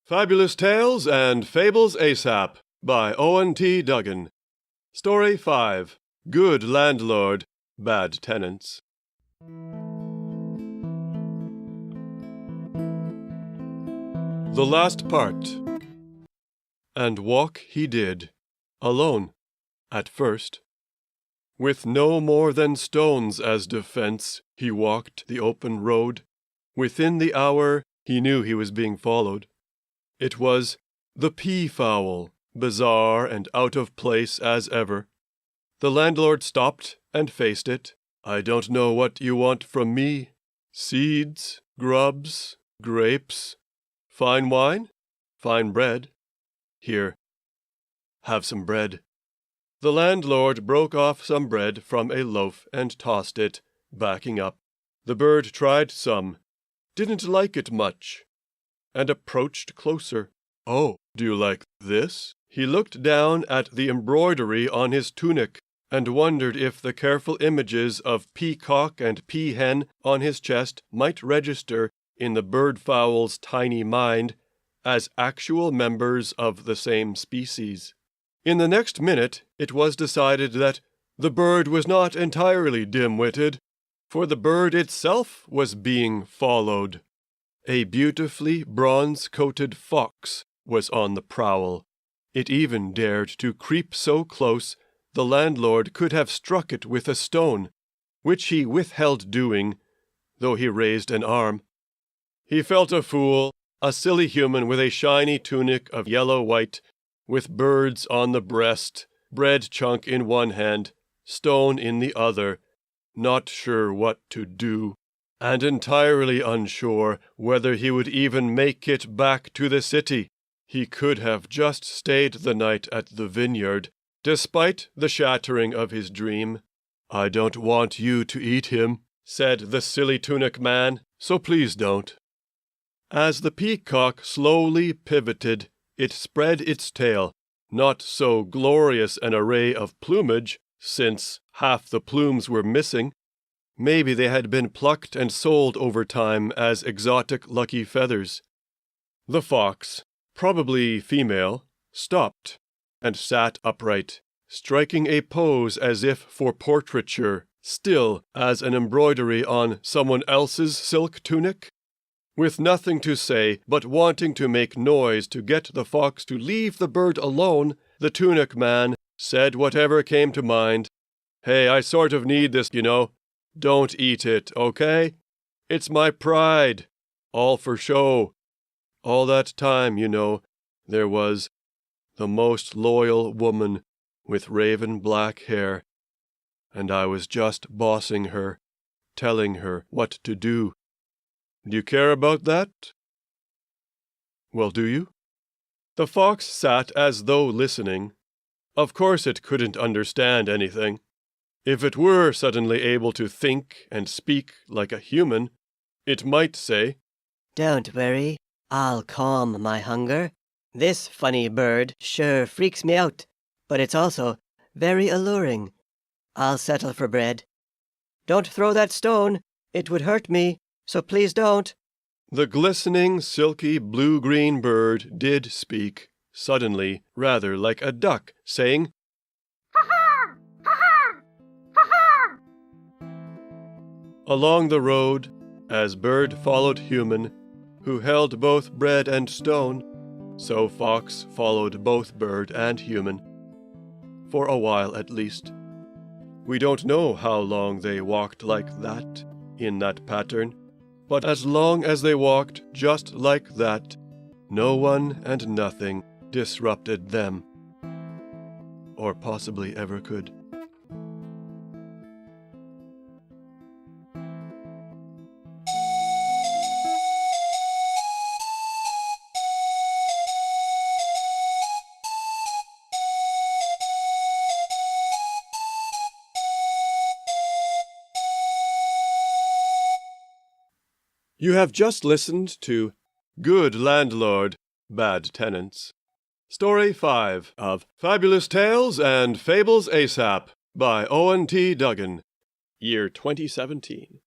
Fabulous Tales and Fables ASAP by Owen T. Duggan. Story 5. Good Landlord, Bad Tenants. The last part. And walk he did, alone, at first. With no more than stones as defense, he walked the open road. Within the hour, he knew he was being followed. It was the peafowl, bizarre and out of place as ever. The landlord stopped and faced it. "I don't know what you want from me. Seeds, grubs, grapes, fine wine, fine bread. Here, have some bread." The landlord broke off some bread from a loaf and tossed it, backing up. The bird tried some, didn't like it much, and approached closer. "Oh, do you like this?" He looked down at the embroidery on his tunic and wondered if the careful images of peacock and peahen on his chest might register in the birdfowl's tiny mind as actual members of the same species. In the next minute, it was decided that the bird was not entirely dim-witted, for the bird itself was being followed. A beautifully bronze-coated fox was on the prowl. It even dared to creep so close the landlord could have struck it with a stone, which he withheld doing, though he raised an arm. He felt a fool, a silly human with a shiny tunic of yellow-white, with birds on the breast, bread chunk in one hand, stone in the other, not sure what to do, and entirely unsure whether he would even make it back to the city. He could have just stayed the night at the vineyard, despite the shattering of his dream. "I don't want you to eat him," said the silly tunic man, "so please don't." As the peacock slowly pivoted, it spread its tail, not so glorious an array of plumage, since half the plumes were missing. Maybe they had been plucked and sold over time as exotic lucky feathers. The fox, probably female, stopped and sat upright, striking a pose as if for portraiture, still as an embroidery on someone else's silk tunic. With nothing to say but wanting to make noise to get the fox to leave the bird alone, the tunic man said whatever came to mind. "Hey, I sort of need this, you know. Don't eat it, okay? It's my pride. All for show. All that time, you know, there was the most loyal woman with raven black hair, and I was just bossing her, telling her what to do. Do you care about that?" "Well, do you?" The fox sat as though listening. Of course it couldn't understand anything. If it were suddenly able to think and speak like a human, it might say, "Don't worry, I'll calm my hunger. This funny bird sure freaks me out, but it's also very alluring. I'll settle for bread. Don't throw that stone, it would hurt me, so please don't." The glistening, silky, blue-green bird did speak, suddenly, rather like a duck, saying, "Ha-ha! Ha-ha! Ha-ha!" Along the road, as bird followed human, who held both bread and stone, so fox followed both bird and human. For a while at least. We don't know how long they walked like that, in that pattern, but as long as they walked just like that, no one and nothing disrupted them. Or possibly ever could. You have just listened to Good Landlord, Bad Tenants. Story 5 of Fabulous Tales and Fables ASAP by Owen T. Duggan. Year 2017.